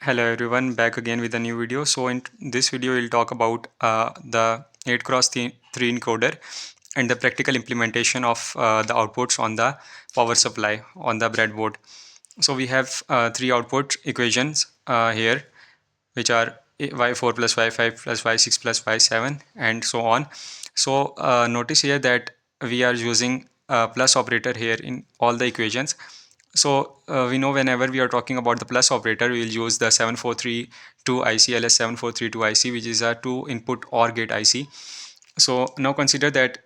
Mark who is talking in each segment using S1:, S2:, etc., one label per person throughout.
S1: Hello everyone, back again with a new video. So in this video we'll talk about the 8x3 encoder and the practical implementation of the outputs on the power supply on the breadboard. So we have three output equations here, which are y4 plus y5 plus y6 plus y7 and so on. So notice here that we are using a plus operator here in all the equations. So we know whenever we are talking about the plus operator, we will use the 7432 IC, LS7432 IC, which is a 2-input OR gate IC. So now consider that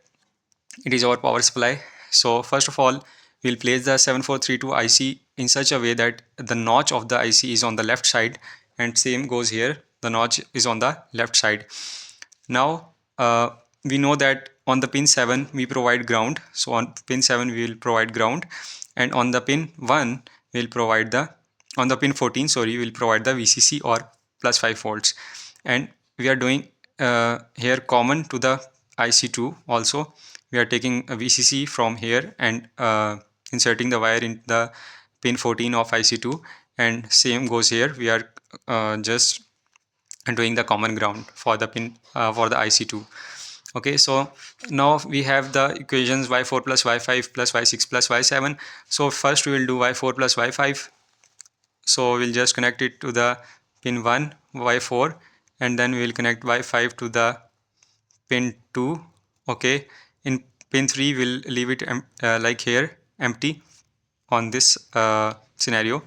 S1: it is our power supply. So first of all, we'll place the 7432 IC in such a way that the notch of the IC is on the left side, and same goes here, the notch is on the left side. Now we know that on the pin 7 we provide ground, so on pin 7 we will provide ground, and on the pin 1 we'll provide the, on the pin 14 sorry, we'll provide the VCC or plus 5 volts. And we are doing here common to the IC2 also, we are taking a VCC from here and inserting the wire in the pin 14 of IC2, and same goes here, we are just doing the common ground for the pin for the IC2. Okay, so now we have the equations y4 plus y5 plus y6 plus y7. So first we will do y4 plus y5. So we'll just connect it to the pin 1 y4, and then we will connect y5 to the pin 2. Okay, in pin 3 we'll leave it like here, empty on this scenario,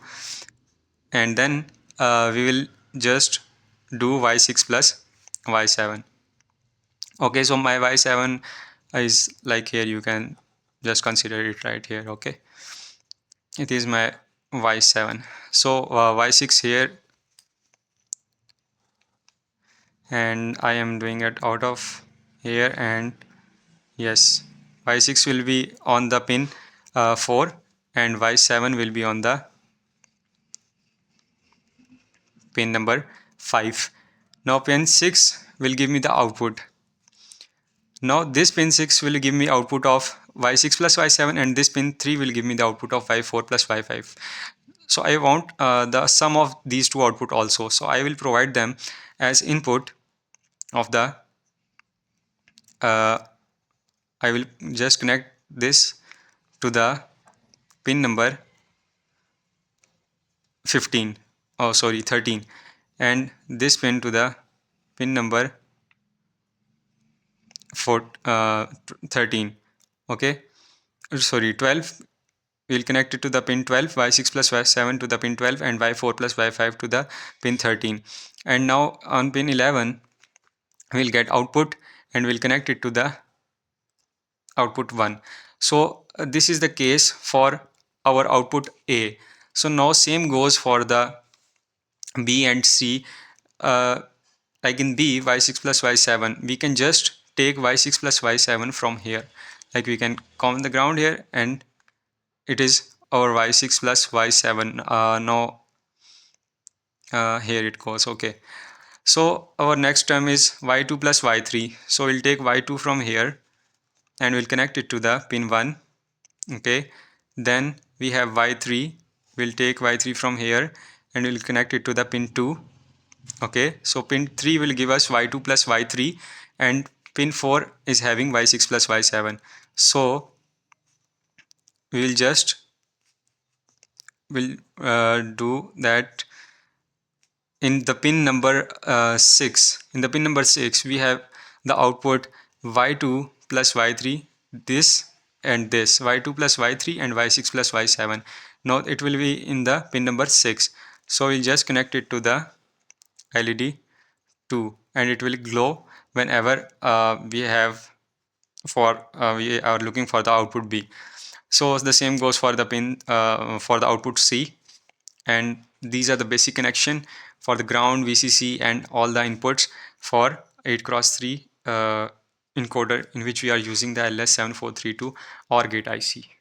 S1: and then we will just do y6 plus y7. Okay, so my y7 is like here, you can just consider it right here. Okay, it is my y7. So y6 here, and I am doing it out of here, and yes, y6 will be on the pin 4 and y7 will be on the pin number 5. Now pin 6 will give me the output. Now this pin 6 will give me output of y6 plus y7, and this pin 3 will give me the output of y4 plus y5. So I want the sum of these two output also. So I will provide them as input of the, I will just connect this to the pin number 15, oh sorry 13, and this pin to the pin number 13. Okay, sorry 12, we'll connect it to the pin 12, y6 plus y7 to the pin 12, and y4 plus y5 to the pin 13. And now on pin 11 we'll get output, and we'll connect it to the output 1. So this is the case for our output A. So now same goes for the B and C. Like in B, y6 plus y7, we can just take y6 plus y7 from here, like we can count the ground here, and it is our y6 plus y7. Now here it goes. Okay, so our next term is y2 plus y3. So we'll take y2 from here and we'll connect it to the pin 1. Okay, then we have y3, we'll take y3 from here and we'll connect it to the pin 2. Okay, so pin 3 will give us y2 plus y3, and pin 4 is having y6 plus y7. So we will just do that in the pin number 6. In the pin number 6 we have the output y2 plus y3, this and this, y2 plus y3 and y6 plus y7. Now it will be in the pin number 6. So we'll just connect it to the LED 2, and it will glow whenever we are looking for the output B. So the same goes for the pin for the output C, and these are the basic connection for the ground, VCC and all the inputs for 8x3 encoder, in which we are using the LS7432 OR gate IC.